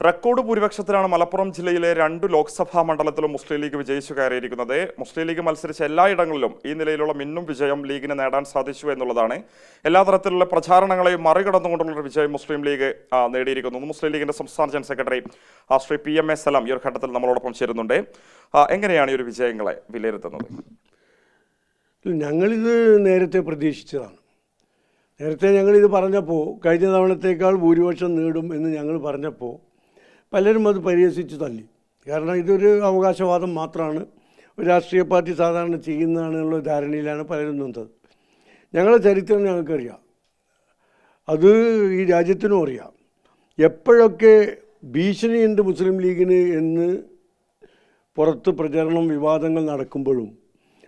Record ഭൂരിപക്ഷത്തിലാണ് Malappuram ജില്ലയിലെ 2 ലോക്സഭാ മണ്ഡലത്തിലും മുസ്ലിം league വിജയിച്ചു കയറിയിരിക്കുന്നത്. മുസ്ലിം ലീഗ് മത്സരിച്ച എല്ലായിടങ്ങളിലും ഈ നിലയിലുള്ള മിന്നും വിജയം ലീഗിന് നേടാൻ സാധിച്ചു എന്നുള്ളതാണ്. എല്ലാ തരത്തിലുള്ള പ്രചാരണങ്ങളെയും മറികടന്നുകൊണ്ടുള്ള വിജയം മുസ്ലിം ലീഗ് നേടിയിരിക്കുന്നു. മുസ്ലിം ലീഗിന്റെ സംസ്ഥാന ജനറൽ സെക്രട്ടറി ശ്രീ PMA സലാം ഈ ഒരു ഘട്ടത്തിൽ നമ്മളോടൊപ്പം ചേരുന്നുണ്ട്. എങ്ങനെയാണ് ഈ ഒരു വിജയങ്ങളെ വിലയിരുത്തുന്നത്? ഞങ്ങളിത് നേരത്തെ പ്രതീക്ഷിച്ചതാണ്. നേരത്തെ ഞങ്ങളിത് പറഞ്ഞപ്പോൾ കഴിഞ്ഞ തവണത്തേക്കാൾ ഭൂരിപക്ഷം നേടും എന്ന് ഞങ്ങൾ പറഞ്ഞപ്പോൾ പലരും അത് പരിഹസിച്ച് തള്ളി. കാരണം ഇതൊരു അവകാശവാദം മാത്രമാണ്, ഒരു രാഷ്ട്രീയ പാർട്ടി സാധാരണ ചെയ്യുന്നതാണെന്നുള്ള ധാരണയിലാണ് പലരും നിന്നത്. ഞങ്ങളുടെ ചരിത്രം ഞങ്ങൾക്കറിയാം, അത് ഈ രാജ്യത്തിനും അറിയാം. എപ്പോഴൊക്കെ ഭീഷണിയുണ്ട് മുസ്ലിം ലീഗിന് എന്ന് പുറത്ത് പ്രചരണം വിവാദങ്ങൾ നടക്കുമ്പോഴും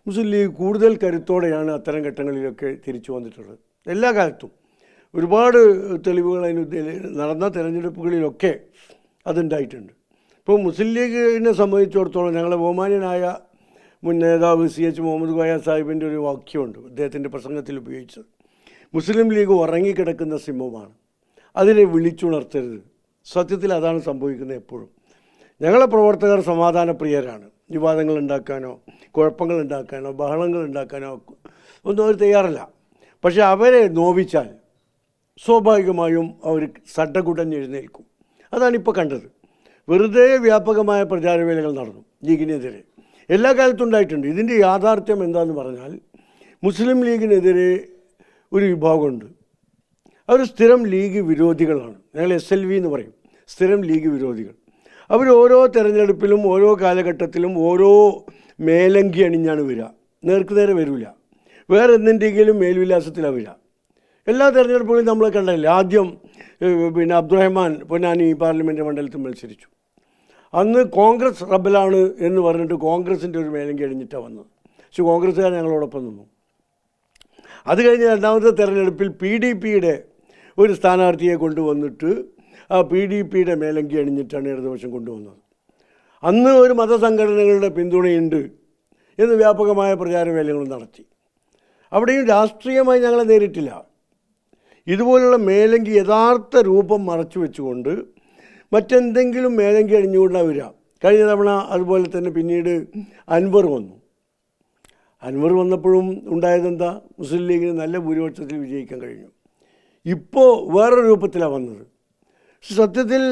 മുസ്ലിം ലീഗ് കൂടുതൽ കരുത്തോടെയാണ് അത്തരം ഘട്ടങ്ങളിലൊക്കെ തിരിച്ചു വന്നിട്ടുള്ളത്. എല്ലാ കാലത്തും ഒരുപാട് തെളിവുകൾ നടന്ന തെരഞ്ഞെടുപ്പുകളിലൊക്കെ അതുണ്ടായിട്ടുണ്ട്. ഇപ്പോൾ മുസ്ലിം ലീഗിനെ സംബന്ധിച്ചിടത്തോളം ഞങ്ങളുടെ ബഹുമാന്യനായ മുൻ നേതാവ് CH മുഹമ്മദ് കോയ സാഹിബിൻ്റെ ഒരു വാക്യമുണ്ട് അദ്ദേഹത്തിൻ്റെ പ്രസംഗത്തിൽ ഉപയോഗിച്ചത്. മുസ്ലിം ലീഗ് ഉറങ്ങിക്കിടക്കുന്ന സിംഹമാണ്, അതിനെ വിളിച്ചുണർത്തരുത്. സത്യത്തിൽ അതാണ് സംഭവിക്കുന്നത്. എപ്പോഴും ഞങ്ങളെ പ്രവർത്തകർ സമാധാനപ്രിയരാണ്. വിവാദങ്ങൾ ഉണ്ടാക്കാനോ കുഴപ്പങ്ങൾ ഉണ്ടാക്കാനോ ബഹളങ്ങൾ ഉണ്ടാക്കാനോ ഒന്നും അവർ തയ്യാറല്ല. പക്ഷെ അവരെ നോവിച്ചാൽ സ്വാഭാവികമായും അവർ സഡകുടഞ്ഞെഴുന്നേൽക്കും. അതാണിപ്പോൾ കണ്ടത്. വെറുതെ വ്യാപകമായ പ്രചാരവേലകൾ നടന്നു ലീഗിനെതിരെ. എല്ലാ കാലത്തും ഉണ്ടായിട്ടുണ്ട്. ഇതിൻ്റെ യാഥാർത്ഥ്യം എന്താണെന്ന് പറഞ്ഞാൽ മുസ്ലിം ലീഗിനെതിരെ ഒരു വിഭാഗമുണ്ട്, അവർ സ്ഥിരം ലീഗ് വിരോധികളാണ്. ഞങ്ങൾ SLV എന്ന് പറയും, സ്ഥിരം ലീഗ് വിരോധികൾ. അവർ ഓരോ തെരഞ്ഞെടുപ്പിലും ഓരോ കാലഘട്ടത്തിലും ഓരോ മേലങ്കി അണിഞ്ഞാണ് വരിക. നേർക്കുനേരെ വരില്ല, വേറെ എന്തിൻ്റെങ്കിലും മേൽവിലാസത്തിലാണ് വരിക. എല്ലാ തെരഞ്ഞെടുപ്പുകളും നമ്മൾ കണ്ടല്ലേ. ആദ്യം അബ്ദുറഹ്മാൻ പൊന്നാനി പാർലമെൻറ്റ് മണ്ഡലത്തിൽ മത്സരിച്ചു. അന്ന് കോൺഗ്രസ് റബലാണ് എന്ന് പറഞ്ഞിട്ട് കോൺഗ്രസിൻ്റെ ഒരു മേലങ്കി അണിഞ്ഞിട്ടാണ് വന്നത്. പക്ഷെ കോൺഗ്രസ്സുകാർ ഞങ്ങളോടൊപ്പം നിന്നു. അത് കഴിഞ്ഞ് രണ്ടാമത്തെ തെരഞ്ഞെടുപ്പിൽ PDPയുടെ ഒരു സ്ഥാനാർത്ഥിയെ കൊണ്ടുവന്നിട്ട് ആ PDPയുടെ മേലങ്കി അണിഞ്ഞിട്ടാണ് ഇടതുപക്ഷം കൊണ്ടുവന്നത്. അന്ന് ഒരു മതസംഘടനകളുടെ പിന്തുണയുണ്ട് എന്ന് വ്യാപകമായ പ്രചാരവേലകൾ നടത്തി. അവിടെയും രാഷ്ട്രീയമായി ഞങ്ങളെ നേരിട്ടില്ല. ഇതുപോലുള്ള മേലങ്കി യഥാർത്ഥ രൂപം മറച്ചു വെച്ചുകൊണ്ട് മറ്റെന്തെങ്കിലും മേലങ്കി അണിഞ്ഞുകൊണ്ടാണ് വരിക. കഴിഞ്ഞ തവണ അതുപോലെ തന്നെ പിന്നീട് അൻവർ വന്നു. അൻവർ വന്നപ്പോഴും ഉണ്ടായതെന്താ? മുസ്ലിം ലീഗിന് നല്ല ഭൂരിപക്ഷത്തിൽ വിജയിക്കാൻ കഴിഞ്ഞു. ഇപ്പോൾ വേറെ രൂപത്തിലാണ് വന്നത്. സത്യത്തിൽ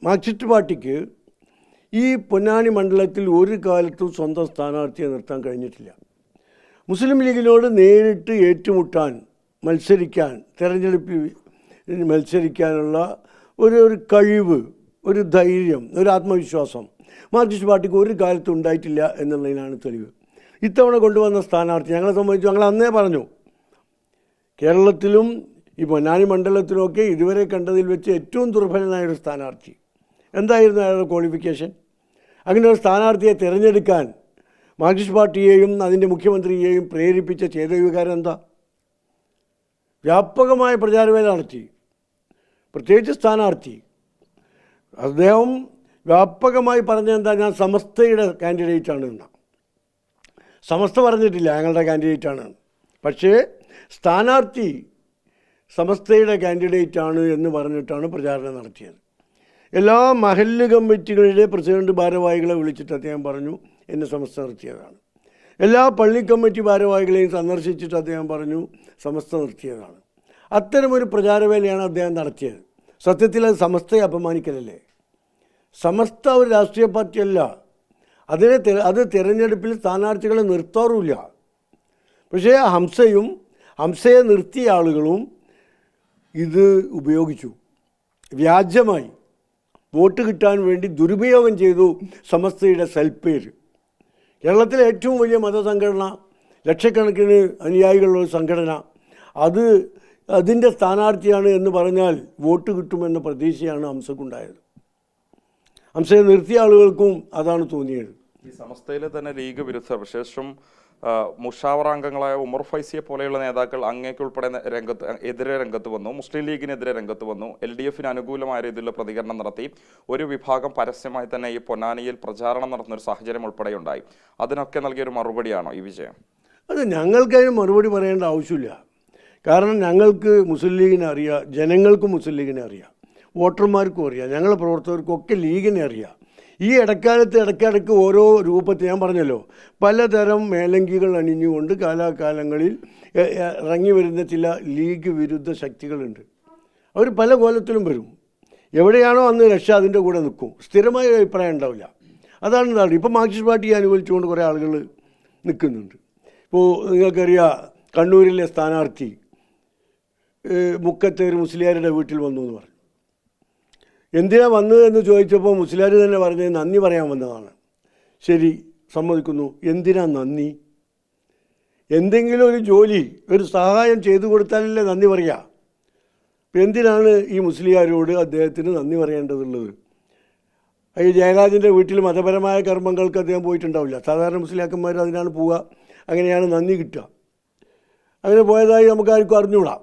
മാർക്സിസ്റ്റ് പാർട്ടിക്ക് ഈ പൊന്നാനി മണ്ഡലത്തിൽ ഒരു കാലത്തും സ്വന്തം സ്ഥാനാർത്ഥിയെ നിർത്താൻ കഴിഞ്ഞിട്ടില്ല. മുസ്ലിം ലീഗിനോട് നേരിട്ട് ഏറ്റുമുട്ടാൻ, മത്സരിക്കാൻ, തെരഞ്ഞെടുപ്പിൽ മത്സരിക്കാനുള്ള ഒരു കഴിവ്, ഒരു ധൈര്യം, ഒരു ആത്മവിശ്വാസം മാർക്സിസ്റ്റ് പാർട്ടിക്ക് ഒരു കാലത്തും ഉണ്ടായിട്ടില്ല എന്നുള്ളതിനാണ് തെളിവ്. ഇത്തവണ കൊണ്ടുവന്ന സ്ഥാനാർത്ഥി ഞങ്ങളെ സംബന്ധിച്ച് ഞങ്ങൾ അന്നേ പറഞ്ഞു, കേരളത്തിലും ഈ പൊന്നാനി മണ്ഡലത്തിലൊക്കെ ഇതുവരെ കണ്ടതിൽ വെച്ച് ഏറ്റവും ദുർബലനായൊരു സ്ഥാനാർത്ഥി. എന്തായിരുന്നു അയാളുടെ ക്വാളിഫിക്കേഷൻ? അങ്ങനെ ഒരു സ്ഥാനാർത്ഥിയെ തിരഞ്ഞെടുക്കാൻ മാർക്സിസ്റ്റ് പാർട്ടിയെയും അതിൻ്റെ മുഖ്യമന്ത്രിയെയും പ്രേരിപ്പിച്ച ചേതവികാരം എന്താ? വ്യാപകമായ പ്രചാരവേല നടത്തി. പ്രത്യേകിച്ച് സ്ഥാനാർത്ഥി അദ്ദേഹം വ്യാപകമായി പറഞ്ഞെന്താ, ഞാൻ സമസ്തയുടെ കാൻഡിഡേറ്റാണ് എന്നാണ്. സമസ്ത പറഞ്ഞിട്ടില്ല ഞങ്ങളുടെ കാൻഡിഡേറ്റാണ്. പക്ഷേ സ്ഥാനാർത്ഥി സമസ്തയുടെ കാൻഡിഡേറ്റാണ് എന്ന് പറഞ്ഞിട്ടാണ് പ്രചാരണം നടത്തിയത്. എല്ലാ മഹല്ല് കമ്മിറ്റികളുടെ പ്രസിഡന്റ് ഭാരവാഹികളെ വിളിച്ചിട്ട് അദ്ദേഹം പറഞ്ഞു എന്നെ സമസ്ത നിർത്തിയതാണ്. എല്ലാ പള്ളി കമ്മിറ്റി ഭാരവാഹികളെയും സന്ദർശിച്ചിട്ട് അദ്ദേഹം പറഞ്ഞു സമസ്ത നിർത്തിയതാണ്. അത്തരമൊരു പ്രചാരവേലയാണ് അദ്ദേഹം നടത്തിയത്. സത്യത്തിൽ അത് സമസ്തയെ അപമാനിക്കലല്ലേ? സമസ്ത ഒരു രാഷ്ട്രീയ പാർട്ടിയല്ല. അത് തിരഞ്ഞെടുപ്പിൽ സ്ഥാനാർത്ഥികളെ നിർത്താറുമില്ല. പക്ഷേ ഹംസയെ നിർത്തിയ ആളുകളും ഇത് ഉപയോഗിച്ചു. വ്യാജമായി വോട്ട് കിട്ടാൻ വേണ്ടി ദുരുപയോഗം ചെയ്തു സമസ്തയുടെ സൽപ്പേര്. കേരളത്തിലെ ഏറ്റവും വലിയ മതസംഘടന, ലക്ഷക്കണക്കിന് അനുയായികളുള്ള സംഘടന, അതിൻ്റെ സ്ഥാനാർത്ഥിയാണ് എന്ന് പറഞ്ഞാൽ വോട്ട് കിട്ടുമെന്ന പ്രതീക്ഷയാണ് ഹംസക്കുണ്ടായത്. ഹംസയെ നിർത്തിയ ആളുകൾക്കും അതാണ് തോന്നിയത്. ഈ സമസ്തയിലെ തന്നെ ലീഗ് വിരുദ്ധർ, വിശേഷം മുഷാവറ അംഗങ്ങളായ ഉമർ ഫൈസിയെ പോലെയുള്ള നേതാക്കൾ അങ്ങേക്കുൾപ്പെടെ എതിരെ രംഗത്ത് വന്നു. മുസ്ലിം ലീഗിനെതിരെ രംഗത്ത് വന്നു. LDFന് അനുകൂലമായ രീതിയിലുള്ള പ്രതികരണം നടത്തി. ഒരു വിഭാഗം പരസ്യമായി തന്നെ ഈ പൊന്നാനിയിൽ പ്രചാരണം നടത്തുന്ന ഒരു സാഹചര്യം ഉൾപ്പെടെയുണ്ടായി. അതിനൊക്കെ നൽകിയൊരു മറുപടിയാണോ ഈ വിജയം? അത് ഞങ്ങൾക്കതിന് മറുപടി പറയേണ്ട ആവശ്യമില്ല. കാരണം ഞങ്ങൾക്ക് മുസ്ലിം ലീഗിനെ അറിയാം, ജനങ്ങൾക്ക് മുസ്ലിം ലീഗിനെ അറിയാം. വോട്ടർമാർക്കും അറിയാം, ഞങ്ങളെ പ്രവർത്തകർക്കും ഒക്കെ ലീഗിനെ അറിയാം. ഈ ഇടയ്ക്കിടയ്ക്ക് ഓരോ രൂപത്തിൽ ഞാൻ പറഞ്ഞല്ലോ, പലതരം മേലങ്കികൾ അണിഞ്ഞുകൊണ്ട് കാലാകാലങ്ങളിൽ ഇറങ്ങി വരുന്ന ചില ലീഗ് വിരുദ്ധ ശക്തികളുണ്ട്. അവർ പല കോലത്തിലും വരും. എവിടെയാണോ അന്ന് രക്ഷ അതിൻ്റെ കൂടെ നിൽക്കും. സ്ഥിരമായ ഒരു അഭിപ്രായം ഉണ്ടാവില്ല. അതാണ് ഇതാണ്. ഇപ്പോൾ മാർക്സിസ്റ്റ് പാർട്ടി അനുകൂലിച്ചുകൊണ്ട് കുറേ ആളുകൾ നിൽക്കുന്നുണ്ട്. ഇപ്പോൾ നിങ്ങൾക്കറിയാം, കണ്ണൂരിലെ സ്ഥാനാർത്ഥി മുക്കത്തെ ഒരു മുസ്ലിയാരുടെ വീട്ടിൽ വന്നു എന്ന് പറഞ്ഞു. എന്തിനാ വന്നത് എന്ന് ചോദിച്ചപ്പോൾ മുസ്ലിയാർ തന്നെ പറഞ്ഞത് നന്ദി പറയാൻ വന്നതാണ്. ശരി, സമ്മതിക്കുന്നു. എന്തിനാ നന്ദി? എന്തെങ്കിലും ഒരു ജോലി, ഒരു സഹായം ചെയ്തു കൊടുത്താലല്ലേ നന്ദി പറയുക. എന്തിനാണ് ഈ മുസ്ലിയാരോട് അദ്ദേഹത്തിന് നന്ദി പറയേണ്ടതുള്ളത്? ഈ ജയരാജൻ്റെ വീട്ടിൽ മതപരമായ കർമ്മങ്ങൾക്ക് അദ്ദേഹം പോയിട്ടുണ്ടാവില്ല. സാധാരണ മുസ്ലിയാക്കന്മാർ അതിനാണ് പോവുക. അങ്ങനെയാണ് നന്ദി കിട്ടുക. അങ്ങനെ പോയതായി നമുക്കാർക്കും അറിഞ്ഞുകൂടാ.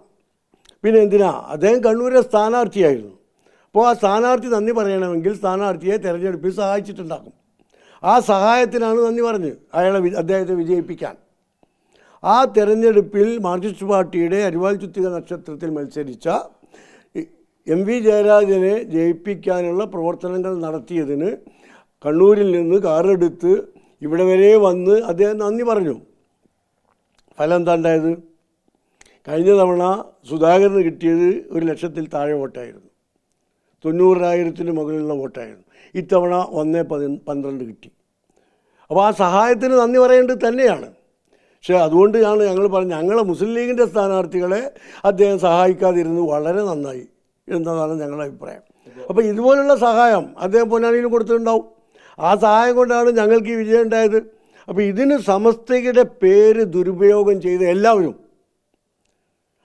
പിന്നെ എന്തിനാ? അദ്ദേഹം കണ്ണൂരിലെ സ്ഥാനാർത്ഥിയായിരുന്നു. അപ്പോൾ ആ സ്ഥാനാർത്ഥി നന്ദി പറയണമെങ്കിൽ സ്ഥാനാർത്ഥിയെ തിരഞ്ഞെടുപ്പിൽ സഹായിച്ചിട്ടുണ്ടാകും. ആ സഹായത്തിനാണ് നന്ദി പറഞ്ഞ് അദ്ദേഹത്തെ വിജയിപ്പിക്കാൻ. ആ തെരഞ്ഞെടുപ്പിൽ മാർക്സിസ്റ്റ് പാർട്ടിയുടെ അരിവാൾ ചുറ്റിക നക്ഷത്രത്തിൽ മത്സരിച്ച MV ജയരാജനെ ജയിപ്പിക്കാനുള്ള പ്രവർത്തനങ്ങൾ നടത്തിയതിന് കണ്ണൂരിൽ നിന്ന് കാറെടുത്ത് ഇവിടെ വരെ വന്ന് അദ്ദേഹം നന്ദി പറഞ്ഞു. ഫലം എന്താ ഉണ്ടായത്? കഴിഞ്ഞ തവണ സുധാകരന് കിട്ടിയത് 1,00,000 താഴെ വോട്ടായിരുന്നു. 90,000 മുകളിലുള്ള വോട്ടായിരുന്നു. ഇത്തവണ 1.12 കിട്ടി. അപ്പോൾ ആ സഹായത്തിന് നന്ദി പറയേണ്ടത് തന്നെയാണ്. പക്ഷേ അതുകൊണ്ടാണ് ഞങ്ങൾ പറഞ്ഞത്, ഞങ്ങളെ മുസ്ലിം ലീഗിൻ്റെ സ്ഥാനാർത്ഥികളെ അദ്ദേഹം സഹായിക്കാതിരുന്നത് വളരെ നന്നായി എന്നതാണ് ഞങ്ങളുടെ അഭിപ്രായം. അപ്പോൾ ഇതുപോലുള്ള സഹായം അദ്ദേഹം പൊന്നാനിയിൽ കൊടുത്തിട്ടുണ്ടാവും. ആ സഹായം കൊണ്ടാണ് ഞങ്ങൾക്ക് ഈ വിജയം ഉണ്ടായത്. അപ്പോൾ ഇതിന് സമസ്തയുടെ പേര് ദുരുപയോഗം ചെയ്ത എല്ലാവരും,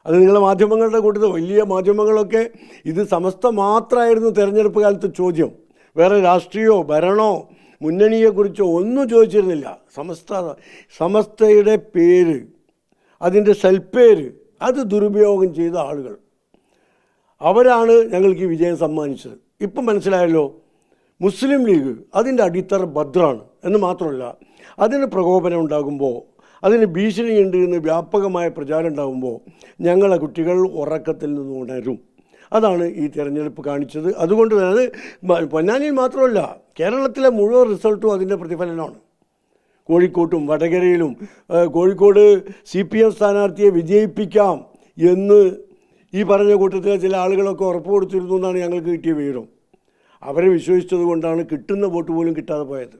അത് നിങ്ങളെ മാധ്യമങ്ങളുടെ കൂട്ടത്തിൽ വലിയ മാധ്യമങ്ങളൊക്കെ ഇത് സമസ്ത മാത്രമായിരുന്നു തെരഞ്ഞെടുപ്പ് കാലത്ത് ചോദ്യം. വേറെ രാഷ്ട്രീയമോ ഭരണമോ മുന്നണിയെക്കുറിച്ചോ ഒന്നും ചോദിച്ചിരുന്നില്ല. സമസ്തയുടെ പേര്, അതിൻ്റെ സൽപ്പേര്, അത് ദുരുപയോഗം ചെയ്ത ആളുകൾ, അവരാണ് ഞങ്ങൾക്ക് ഈ വിജയം സമ്മാനിച്ചത്. ഇപ്പം മനസ്സിലായല്ലോ, മുസ്ലിം ലീഗ് അതിൻ്റെ അടിത്തറ ഭദ്രമാണ് എന്ന് മാത്രമല്ല, അതിന് പ്രകോപനം ഉണ്ടാകുമ്പോൾ, അതിന് ഭീഷണിയുണ്ട് എന്ന് വ്യാപകമായ പ്രചാരം ഉണ്ടാകുമ്പോൾ ഞങ്ങളെ കുട്ടികൾ ഉറക്കത്തിൽ നിന്ന് ഉണരും. അതാണ് ഈ തെരഞ്ഞെടുപ്പ് കാണിച്ചത്. അതുകൊണ്ട് തന്നെ അത് പൊന്നാനിയിൽ മാത്രമല്ല, കേരളത്തിലെ മുഴുവൻ റിസൾട്ടും അതിൻ്റെ പ്രതിഫലനമാണ്. കോഴിക്കോട്ടും വടകരയിലും കോഴിക്കോട് CPM സ്ഥാനാർത്ഥിയെ വിജയിപ്പിക്കാം എന്ന് ഈ പറഞ്ഞ കൂട്ടത്തിലെ ചില ആളുകളൊക്കെ ഉറപ്പ് കൊടുത്തിരുന്നു എന്നാണ് ഞങ്ങൾക്ക് കിട്ടിയ വിവരം. അവരെ വിശ്വസിച്ചത് കൊണ്ടാണ് കിട്ടുന്ന വോട്ട് പോലും കിട്ടാതെ പോയത്.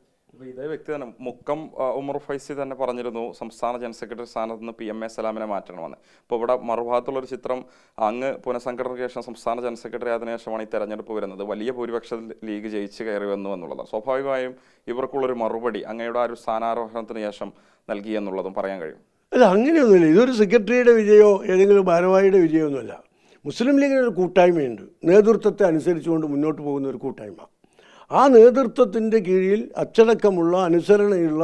ഇതേ വ്യക്തി തന്നെ മുക്കം ഉമർ ഫൈസി തന്നെ പറഞ്ഞിരുന്നു സംസ്ഥാന ജനറൽ സെക്രട്ടറി സ്ഥാനത്ത് നിന്ന് PMA സലാമിനെ മാറ്റണമെന്ന്. ഇപ്പോൾ ഇവിടെ മറുഭാഗത്തുള്ളൊരു ചിത്രം, അങ്ങ് പുനഃസംഘടനയ്ക്ക് ശേഷം സംസ്ഥാന ജനറൽ സെക്രട്ടറി ആയതിനു ശേഷമാണ് ഈ തെരഞ്ഞെടുപ്പ് വരുന്നത്. വലിയ ഭൂരിപക്ഷത്തിൽ ലീഗ് ജയിച്ച് കയറി വന്നു എന്നുള്ളതാണ്. സ്വാഭാവികമായും ഇവർക്കുള്ളൊരു മറുപടി അങ്ങയുടെ ആ ഒരു സ്ഥാനാരോഹണത്തിന് ശേഷം നൽകി എന്നുള്ളതും പറയാൻ കഴിയും. അല്ല, അങ്ങനെയൊന്നുമില്ല. ഇതൊരു സെക്രട്ടറിയുടെ വിജയമോ ഏതെങ്കിലും ഭാരവാഹിയുടെ വിജയമൊന്നുമല്ല. മുസ്ലിം ലീഗിനൊരു കൂട്ടായ്മയുണ്ട്, നേതൃത്വത്തെ അനുസരിച്ചുകൊണ്ട് മുന്നോട്ട് പോകുന്ന ഒരു കൂട്ടായ്മ. ആ നേതൃത്വത്തിൻ്റെ കീഴിൽ അച്ചടക്കമുള്ള അനുസരണയുള്ള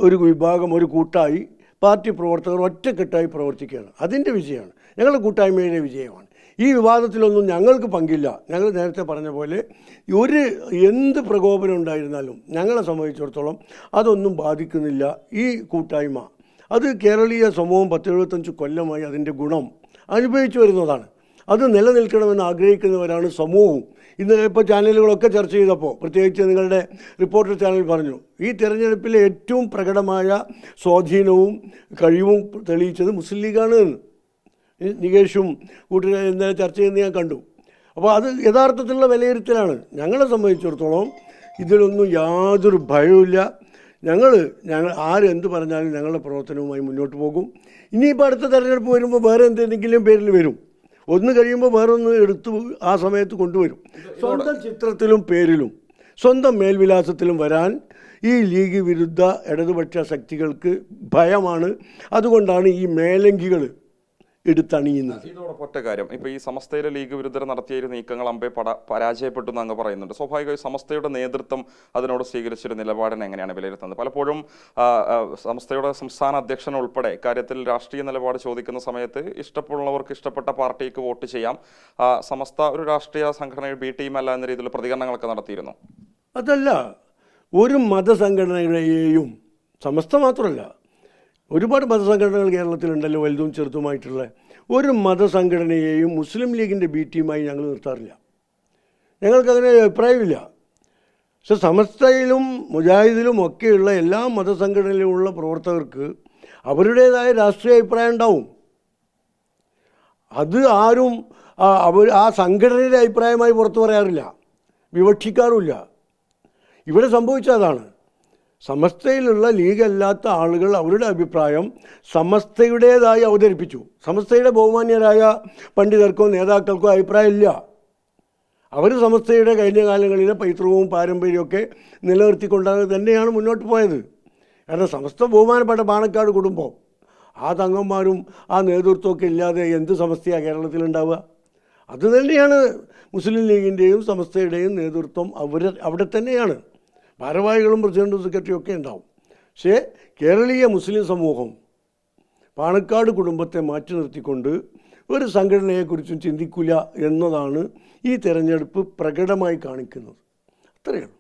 ഒരു വിഭാഗം, ഒരു കൂട്ടായി പാർട്ടി പ്രവർത്തകർ ഒറ്റക്കെട്ടായി പ്രവർത്തിക്കുകയാണ്. അതിൻ്റെ വിജയമാണ്, ഞങ്ങളുടെ കൂട്ടായ്മയുടെ വിജയമാണ്. ഈ വിവാദത്തിലൊന്നും ഞങ്ങൾക്ക് പങ്കില്ല. ഞങ്ങൾ നേരത്തെ പറഞ്ഞ പോലെ എന്ത് പ്രകോപനം ഉണ്ടായിരുന്നാലും ഞങ്ങളെ സംബന്ധിച്ചിടത്തോളം അതൊന്നും ബാധിക്കുന്നില്ല. ഈ കൂട്ടായ്മ അത് കേരളീയ സമൂഹം 10-75 കൊല്ലമായി അതിൻ്റെ ഗുണം അനുഭവിച്ചു വരുന്നതാണ്. അത് നിലനിൽക്കണമെന്ന് ആഗ്രഹിക്കുന്നവരാണ് സമൂഹവും. ഇന്നലെ ഇപ്പോൾ ചാനലുകളൊക്കെ ചർച്ച ചെയ്തപ്പോൾ, പ്രത്യേകിച്ച് നിങ്ങളുടെ റിപ്പോർട്ടർ ചാനൽ പറഞ്ഞു, ഈ തെരഞ്ഞെടുപ്പിലെ ഏറ്റവും പ്രകടമായ സ്വാധീനവും കഴിവും തെളിയിച്ചത് മുസ്ലിം ലീഗാണ് എന്ന്. നികേഷും കൂട്ടരെ ഇന്നലെ ചർച്ച ചെയ്യുന്നത് ഞാൻ കണ്ടു. അപ്പോൾ അത് യഥാർത്ഥത്തിലുള്ള വിലയിരുത്തലാണ്. ഞങ്ങളെ സംബന്ധിച്ചിടത്തോളം ഇതിലൊന്നും യാതൊരു ഭയവുമില്ല. ഞങ്ങൾ ആരെന്ത് പറഞ്ഞാലും ഞങ്ങളുടെ പ്രവർത്തനവുമായി മുന്നോട്ട് പോകും. ഇനിയിപ്പോൾ അടുത്ത തെരഞ്ഞെടുപ്പ് വരുമ്പോൾ വേറെ എന്തെങ്കിലും പേരിൽ വരും. ഒന്ന് കഴിയുമ്പോൾ വേറൊന്ന് എടുത്ത് ആ സമയത്ത് കൊണ്ടുവരും. സ്വന്തം ചിത്രത്തിലും പേരിലും സ്വന്തം മേൽവിലാസത്തിലും വരാൻ ഈ ലീഗ് വിരുദ്ധ ഇടതുപക്ഷ ശക്തികൾക്ക് ഭയമാണ്. അതുകൊണ്ടാണ് ഈ മേലങ്കികൾ എടുത്തണിയുന്നത്. ഇതോടൊപ്പം ഒറ്റ കാര്യം, ഇപ്പോൾ ഈ സമസ്തയിലെ ലീഗ് വിരുദ്ധർ നടത്തിയ ഒരു നീക്കങ്ങൾ അമ്പെ പരാജയപ്പെട്ടു എന്ന് അങ്ങ് പറയുന്നുണ്ട്. സ്വാഭാവികമായി സമസ്തയുടെ നേതൃത്വം അതിനോട് സ്വീകരിച്ചൊരു നിലപാടിനെ എങ്ങനെയാണ് വിലയിരുത്തുന്നത്? പലപ്പോഴും സമസ്തയുടെ സംസ്ഥാന അധ്യക്ഷൻ ഉൾപ്പെടെ ഇക്കാര്യത്തിൽ രാഷ്ട്രീയ നിലപാട് ചോദിക്കുന്ന സമയത്ത് ഇഷ്ടമുള്ളവർക്ക് ഇഷ്ടപ്പെട്ട പാർട്ടിക്ക് വോട്ട് ചെയ്യാം, സമസ്ത ഒരു രാഷ്ട്രീയ സംഘടനയുടെ B ടീം അല്ല എന്ന രീതിയിലുള്ള പ്രതികരണങ്ങളൊക്കെ നടത്തിയിരുന്നു. അതല്ല, ഒരു മതസംഘടനകളെയും, സമസ്ത മാത്രമല്ല ഒരുപാട് മതസംഘടനകൾ കേരളത്തിലുണ്ടല്ലോ, വലുതും ചെറുതുമായിട്ടുള്ള ഒരു മതസംഘടനയെയും മുസ്ലിം ലീഗിൻ്റെ ബി ടീമായി ഞങ്ങൾ നിർത്താറില്ല. ഞങ്ങൾക്കങ്ങനെ അഭിപ്രായമില്ല. പക്ഷെ സമസ്തയിലും മുജാഹിദിലും ഒക്കെയുള്ള എല്ലാ മതസംഘടനയിലുമുള്ള പ്രവർത്തകർക്ക് അവരുടേതായ രാഷ്ട്രീയ അഭിപ്രായം ഉണ്ടാവും. അത് ആരും ആ സംഘടനയുടെ അഭിപ്രായമായി പുറത്തു പറയാറില്ല, വിവക്ഷിക്കാറുമില്ല. ഇവിടെ സംഭവിച്ചതാണ്. സമസ്തയിലുള്ള ലീഗല്ലാത്ത ആളുകൾ അവരുടെ അഭിപ്രായം സമസ്തയുടേതായി അവതരിപ്പിച്ചു. സമസ്തയുടെ ബഹുമാന്യരായ പണ്ഡിതർക്കോ നേതാക്കൾക്കോ അഭിപ്രായമില്ല. അവർ സമസ്തയുടെ കഴിഞ്ഞ കാലങ്ങളിലെ പൈതൃകവും പാരമ്പര്യമൊക്കെ നിലനിർത്തിക്കൊണ്ടാണ് തന്നെയാണ് മുന്നോട്ട് പോയത്. കാരണം സമസ്ത ബഹുമാനപ്പെട്ട പാണക്കാട് കുടുംബം, ആ തങ്ങന്മാരും ആ നേതൃത്വമൊക്കെ ഇല്ലാതെ എന്ത് സമസ്തയാണ് കേരളത്തിലുണ്ടാവുക? അത് തന്നെയാണ് മുസ്ലിം ലീഗിൻ്റെയും സമസ്തയുടെയും നേതൃത്വം. അവിടെ തന്നെയാണ്. ഭാരവാഹികളും പ്രസിഡൻറ്റും സെക്രട്ടറിയും ഒക്കെ ഉണ്ടാവും. പക്ഷേ കേരളീയ മുസ്ലിം സമൂഹം പാണക്കാട് കുടുംബത്തെ മാറ്റി നിർത്തിക്കൊണ്ട് ഒരു സംഘടനയെക്കുറിച്ചും ചിന്തിക്കില്ല എന്നതാണ് ഈ തെരഞ്ഞെടുപ്പ് പ്രകടമായി കാണിക്കുന്നത്. അത്രയേ ഉള്ളൂ.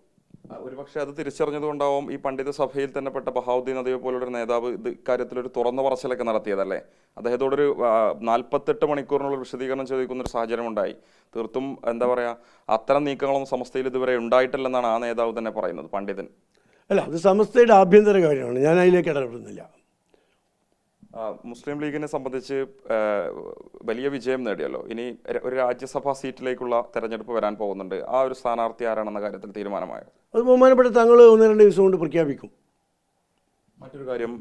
ഒരുപക്ഷെ അത് തിരിച്ചറിഞ്ഞതുകൊണ്ടാവും ഈ പണ്ഡിത സഭയിൽ തന്നെ പെട്ട ബഹാവുദ്ദീൻ നദിയെ പോലൊരു നേതാവ് ഇത് ഇക്കാര്യത്തിലൊരു തുറന്ന പറച്ചിലൊക്കെ നടത്തിയതല്ലേ? അദ്ദേഹത്തോടൊരു 48 മണിക്കൂറിനുള്ള വിശദീകരണം ചോദിക്കുന്നൊരു സാഹചര്യം ഉണ്ടായി. തീർത്തും എന്താ പറയുക, അത്തരം നീക്കങ്ങളൊന്നും സമസ്തയിൽ ഇതുവരെ ഉണ്ടായിട്ടില്ലെന്നാണ് ആ നേതാവ് തന്നെ പറയുന്നത്, പണ്ഡിതൻ. അല്ല, അത് സമസ്തയുടെ ആഭ്യന്തര കാര്യമാണ്, ഞാൻ അതിലേക്ക് ഇടപെടുന്നില്ല. മുസ്ലിം ലീഗിനെ സംബന്ധിച്ച് വലിയ വിജയം നേടിയല്ലോ. ഇനി ഒരു രാജ്യസഭാ സീറ്റിലേക്കുള്ള തെരഞ്ഞെടുപ്പ് വരാൻ പോകുന്നുണ്ട്. ആ ഒരു സ്ഥാനാർത്ഥി ആരാണെന്ന കാര്യത്തിൽ തീരുമാനമായോ? അത് ബഹുമാനപ്പെട്ട തങ്ങൾ 1-2 ദിവസം കൊണ്ട് പ്രഖ്യാപിക്കും. മറ്റൊരു കാര്യം,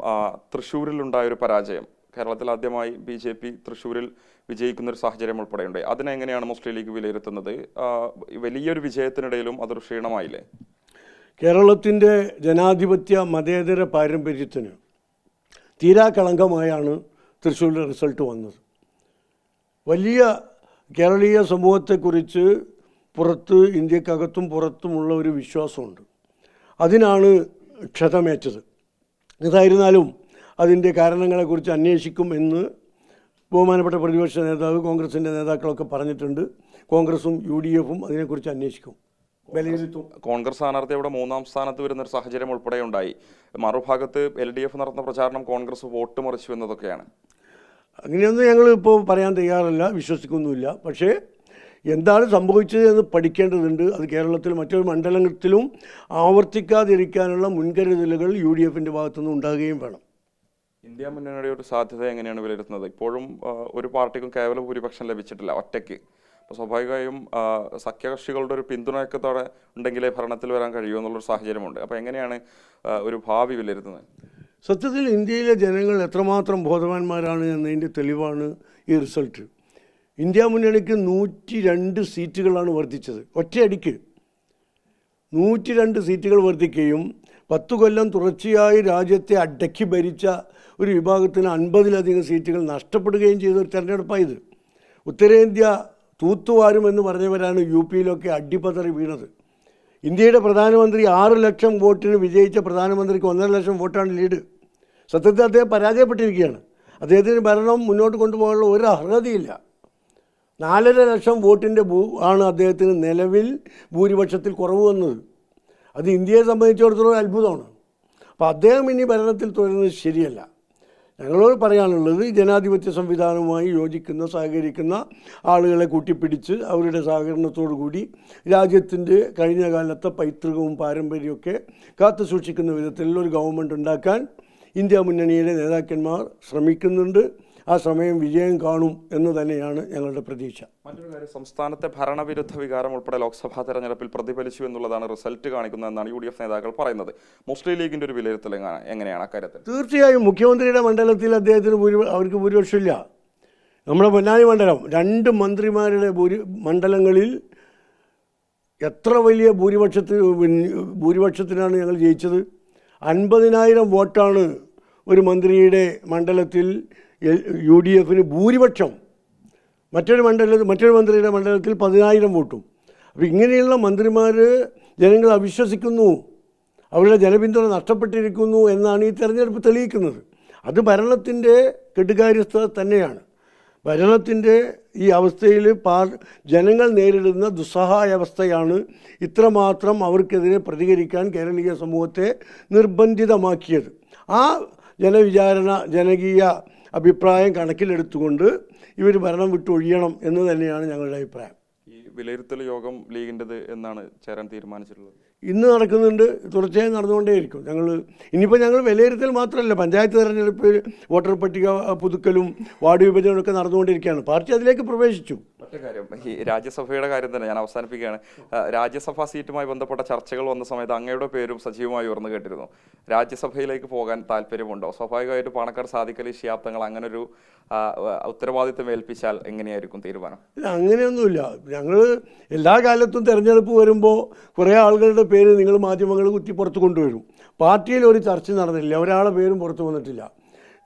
തൃശ്ശൂരിലുണ്ടായൊരു പരാജയം, കേരളത്തിൽ ആദ്യമായി BJP തൃശ്ശൂരിൽ വിജയിക്കുന്നൊരു സാഹചര്യം ഉൾപ്പെടെയുണ്ട്. അതിനെങ്ങനെയാണ് മുസ്ലിം ലീഗ് വിലയിരുത്തുന്നത്? വലിയൊരു വിജയത്തിനിടയിലും അതൊരു ക്ഷീണമായില്ലേ? കേരളത്തിൻ്റെ ജനാധിപത്യ മതേതര പാരമ്പര്യത്തിന് തീരാകളങ്കമായാണ് തൃശ്ശൂരിലെ റിസൾട്ട് വന്നത്. വലിയ കേരളീയ സമൂഹത്തെക്കുറിച്ച് പുറത്ത്, ഇന്ത്യക്കകത്തും പുറത്തുമുള്ള ഒരു വിശ്വാസമുണ്ട്. അതിനാണ് ക്ഷതമേറ്റത്. ഏതായിരുന്നാലും അതിൻ്റെ കാരണങ്ങളെക്കുറിച്ച് അന്വേഷിക്കും എന്ന് ബഹുമാനപ്പെട്ട പ്രതിപക്ഷ നേതാവ്, കോൺഗ്രസിൻ്റെ നേതാക്കളൊക്കെ പറഞ്ഞിട്ടുണ്ട്. കോൺഗ്രസും UDF-ഉം അതിനെക്കുറിച്ച് അന്വേഷിക്കും, വിലയിരുത്തും. കോൺഗ്രസ് സ്ഥാനാർത്ഥി അവിടെ 3-ാം സ്ഥാനത്ത് വരുന്നൊരു സാഹചര്യം ഉൾപ്പെടെ ഉണ്ടായി. മറുഭാഗത്ത് LDF നടത്തുന്ന പ്രചാരണം കോൺഗ്രസ് വോട്ട് മറിച്ചു എന്നതൊക്കെയാണ്. അങ്ങനെയൊന്നും ഞങ്ങൾ ഇപ്പോൾ പറയാൻ തയ്യാറല്ല, വിശ്വസിക്കുന്നുമില്ല. പക്ഷേ എന്താണ് സംഭവിച്ചത് എന്ന് പഠിക്കേണ്ടതുണ്ട്. അത് കേരളത്തിൽ മറ്റൊരു മണ്ഡലത്തിലും ആവർത്തിക്കാതിരിക്കാനുള്ള മുൻകരുതലുകൾ UDF-ൻ്റെ ഭാഗത്തുനിന്ന് ഉണ്ടാകുകയും വേണം. ഇന്ത്യ മുന്നണിയുടെ ഒരു സാധ്യത എങ്ങനെയാണ് വിലയിരുത്തുന്നത്? ഇപ്പോഴും ഒരു പാർട്ടിക്കും കേവല ഭൂരിപക്ഷം ലഭിച്ചിട്ടില്ല, ഒറ്റയ്ക്ക്. അപ്പോൾ സ്വാഭാവികമായും സഖ്യകക്ഷികളുടെ ഒരു പിന്തുണയൊക്കെ ഉണ്ടെങ്കിലേ ഭരണത്തിൽ വരാൻ കഴിയൂ എന്നുള്ളൊരു സാഹചര്യമുണ്ട്. അപ്പോൾ എങ്ങനെയാണ് ഒരു ഭാവി വിലയിരുത്തുന്നത്? സത്യത്തിൽ ഇന്ത്യയിലെ ജനങ്ങൾ എത്രമാത്രം ബോധവാന്മാരാണ് എന്നതിൻ്റെ തെളിവാണ് ഈ റിസൾട്ട്. ഇന്ത്യ മുന്നണിക്ക് 102 സീറ്റുകളാണ് വർദ്ധിച്ചത്. ഒറ്റയടിക്ക് 102 സീറ്റുകൾ വർദ്ധിക്കുകയും 10 കൊല്ലം തുടർച്ചയായി രാജ്യത്തെ അടക്കി ഭരിച്ച ഒരു വിഭാഗത്തിന് 50-ലധികം സീറ്റുകൾ നഷ്ടപ്പെടുകയും ചെയ്ത ഒരു തെരഞ്ഞെടുപ്പായത്. ഉത്തരേന്ത്യ തൂത്തുവാരുമെന്ന് പറഞ്ഞവരാണ് UP-യിലൊക്കെ അടിപതറി വീണത്. ഇന്ത്യയുടെ പ്രധാനമന്ത്രി 6 ലക്ഷം വോട്ടിന് വിജയിച്ച പ്രധാനമന്ത്രിക്ക് 1.5 ലക്ഷം വോട്ടാണ് ലീഡ്. സത്യത്തിൽ അദ്ദേഹം പരാജയപ്പെട്ടിരിക്കുകയാണ്. അദ്ദേഹത്തിന് ഭരണം മുന്നോട്ട് കൊണ്ടുപോകാനുള്ള ഒരു അർഹതയില്ല. 4.5 ലക്ഷം വോട്ടിൻ്റെ ആണ് അദ്ദേഹത്തിന് നിലവിൽ ഭൂരിപക്ഷത്തിൽ കുറവ് വന്നത്. അത് ഇന്ത്യയെ സംബന്ധിച്ചിടത്തോളം അത്ഭുതമാണ്. അപ്പോൾ അദ്ദേഹം ഇനി ഭരണത്തിൽ തുടരുന്നത് ശരിയല്ല. ഞങ്ങളോട് പറയാനുള്ളത്, ജനാധിപത്യ സംവിധാനവുമായി യോജിക്കുന്ന, സഹകരിക്കുന്ന ആളുകളെ കൂട്ടിപ്പിടിച്ച് അവരുടെ സഹകരണത്തോടു കൂടി രാജ്യത്തിൻ്റെ കഴിഞ്ഞ കാലത്തെ പൈതൃകവും പാരമ്പര്യമൊക്കെ കാത്തു സൂക്ഷിക്കുന്ന വിധത്തിലുള്ള ഒരു ഗവൺമെൻറ് ഉണ്ടാക്കാൻ ഇന്ത്യ മുന്നണിയിലെ നേതാക്കന്മാർ ശ്രമിക്കുന്നുണ്ട്. ആ സമയം വിജയം കാണും എന്ന് തന്നെയാണ് ഞങ്ങളുടെ പ്രതീക്ഷ. മറ്റൊരു കാര്യം, സംസ്ഥാനത്തെ ഭരണവിരുദ്ധ വികാരം ഉൾപ്പെടെ ലോക്സഭാ തെരഞ്ഞെടുപ്പിൽ പ്രതിഫലിച്ചു എന്നുള്ളതാണ് റിസൾട്ട് കാണിക്കുന്നതെന്നാണ് UDF നേതാക്കൾ പറയുന്നത്. മുസ്ലിം ലീഗിൻ്റെ ഒരു വിലയിരുത്തൽ എങ്ങനെയാണ് അക്കാര്യത്തിൽ? തീർച്ചയായും മുഖ്യമന്ത്രിയുടെ മണ്ഡലത്തിൽ അദ്ദേഹത്തിന് അവർക്ക് ഭൂരിപക്ഷമില്ല. നമ്മുടെ പൊന്നാനി മണ്ഡലം 2 മന്ത്രിമാരുടെ മണ്ഡലങ്ങളിൽ എത്ര വലിയ ഭൂരിപക്ഷത്തിനാണ് ഞങ്ങൾ ജയിച്ചത്? 50,000 വോട്ടാണ് ഒരു മന്ത്രിയുടെ മണ്ഡലത്തിൽ UDF-ന് ഭൂരിപക്ഷം. മറ്റൊരു മന്ത്രിയുടെ മണ്ഡലത്തിൽ 10,000 വോട്ടും. അപ്പോൾ ഇങ്ങനെയുള്ള മന്ത്രിമാർ ജനങ്ങൾ അവിശ്വസിക്കുന്നു, അവരുടെ ജനപിന്തുണ നഷ്ടപ്പെട്ടിരിക്കുന്നു എന്നാണ് ഈ തെരഞ്ഞെടുപ്പ് തെളിയിക്കുന്നത്. അത് ഭരണത്തിൻ്റെ കെടുകാര്യസ്ഥത തന്നെയാണ്. ഭരണത്തിൻ്റെ ഈ അവസ്ഥയിൽ ജനങ്ങൾ നേരിടുന്ന ദുസ്സഹായാവസ്ഥയാണ് ഇത്രമാത്രം അവർക്കെതിരെ പ്രതികരിക്കാൻ കേരളീയ സമൂഹത്തെ നിർബന്ധിതമാക്കിയത്. ആ ജനകീയ അഭിപ്രായം കണക്കിലെടുത്തുകൊണ്ട് ഇവർ ഭരണം വിട്ടൊഴിയണം എന്ന് തന്നെയാണ് ഞങ്ങളുടെ അഭിപ്രായം. ഈ വിലയിരുത്തൽ യോഗം ലീഗിൻ്റെത് എന്നാണ് ചേരാൻ തീരുമാനിച്ചിട്ടുള്ളത്? ഇന്ന് നടക്കുന്നുണ്ട്, തുടർച്ചയായി നടന്നുകൊണ്ടേയിരിക്കും. ഇനിയിപ്പോൾ ഞങ്ങൾ വിലയിരുത്തൽ മാത്രമല്ല, പഞ്ചായത്ത് തെരഞ്ഞെടുപ്പ്, വോട്ടർ പട്ടിക പുതുക്കലും വാർഡ് വിഭജനമൊക്കെ നടന്നുകൊണ്ടിരിക്കുകയാണ്. പാർട്ടി അതിലേക്ക് പ്രവേശിച്ചു. മറ്റു കാര്യം, ഈ രാജ്യസഭയുടെ കാര്യം തന്നെ ഞാൻ അവസാനിപ്പിക്കുകയാണ്. രാജ്യസഭാ സീറ്റുമായി ബന്ധപ്പെട്ട ചർച്ചകൾ വന്ന സമയത്ത് അങ്ങയുടെ പേരും സജീവമായി ഉയർന്നു കേട്ടിരുന്നു. രാജ്യസഭയിലേക്ക് പോകാൻ താല്പര്യമുണ്ടോ? സ്വാഭാവികമായിട്ട് പാണക്കാട് സാദിഖ് അലി ശിഹാബ് തങ്ങൾ അങ്ങനൊരു ഉത്തരവാദിത്വം ഏൽപ്പിച്ചാൽ എങ്ങനെയായിരിക്കും തീരുമാനം? അങ്ങനെയൊന്നുമില്ല. ഞങ്ങൾ എല്ലാ കാലത്തും തെരഞ്ഞെടുപ്പ് വരുമ്പോൾ കുറേ ആളുകളുടെ പേര് നിങ്ങൾ മാധ്യമങ്ങൾ കുത്തി പുറത്ത് കൊണ്ടുവരും. പാർട്ടിയിൽ ഒരു ചർച്ച നടന്നില്ല, ഒരാളെ പേരും പുറത്തു വന്നിട്ടില്ല.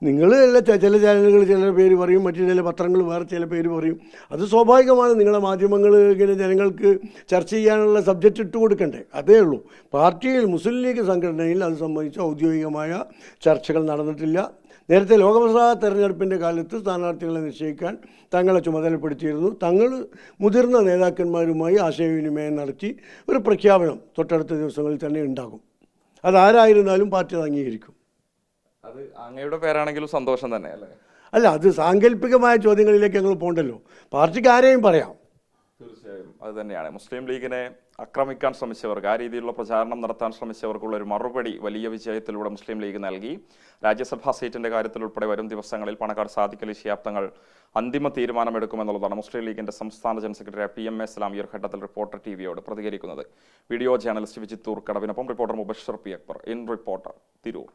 നിങ്ങൾ ചില ചാനലുകൾ ചില പേര് പറയും, മറ്റു ചില പത്രങ്ങൾ വേറെ ചില പേര് പറയും. അത് സ്വാഭാവികമാണ്. നിങ്ങളെ മാധ്യമങ്ങൾ ഇങ്ങനെ ജനങ്ങൾക്ക് ചർച്ച ചെയ്യാനുള്ള സബ്ജക്റ്റ് ഇട്ട് കൊടുക്കണ്ടേ, അതേ ഉള്ളൂ. പാർട്ടിയിൽ മുസ്ലിം ലീഗ് സംഘടനയിൽ അത് സംബന്ധിച്ച് ഔദ്യോഗികമായ ചർച്ചകൾ നടന്നിട്ടില്ല. നേരത്തെ ലോക്സഭാ തെരഞ്ഞെടുപ്പിൻ്റെ കാലത്ത് സ്ഥാനാർത്ഥികളെ നിശ്ചയിക്കാൻ തങ്ങളെ ചുമതലപ്പെടുത്തിയിരുന്നു. തങ്ങൾ മുതിർന്ന നേതാക്കന്മാരുമായി ആശയവിനിമയം നടത്തി ഒരു പ്രഖ്യാപനം തൊട്ടടുത്ത ദിവസങ്ങളിൽ തന്നെ ഉണ്ടാകും. അതാരായിരുന്നാലും പാർട്ടി അത് അംഗീകരിക്കും. അത് അങ്ങയുടെ പേരാണെങ്കിലും സന്തോഷം തന്നെ അല്ലേ? അല്ല, അത് സാങ്കല്പികമായ ചോദ്യങ്ങളിലേക്ക് ഞങ്ങൾ പോകണ്ടല്ലോ. പാർട്ടിക്ക് ആരെയും പറയാം. തീർച്ചയായും അത് തന്നെയാണ്. മുസ്ലിം ലീഗിനെ ആക്രമിക്കാൻ ശ്രമിച്ചവർക്ക്, ആ രീതിയിലുള്ള പ്രചാരണം നടത്താൻ ശ്രമിച്ചവർക്കുള്ള ഒരു മറുപടി വലിയ വിജയത്തിലൂടെ മുസ്ലിം ലീഗ് നൽകി. രാജ്യസഭാ സീറ്റിന്റെ കാര്യത്തിൽ ഉൾപ്പെടെ വരും ദിവസങ്ങളിൽ പാണക്കാട് സാദിഖ് അലി ശിഹാബ് തങ്ങൾ അന്തിമ തീരുമാനമെടുക്കുമെന്നുള്ളതാണ് മുസ്ലിം ലീഗിന്റെ സംസ്ഥാന general secretary PM A Salam ഈ ഒരു ഘട്ടത്തിൽ റിപ്പോർട്ടർ TVയോട് പ്രതികരിക്കുന്നത്. വീഡിയോ ജേർണലിസ്റ്റ് വിജിത്തൂർ കടവിനൊപ്പം reporter Mubashar P. Akbar, in reporter, Tirur.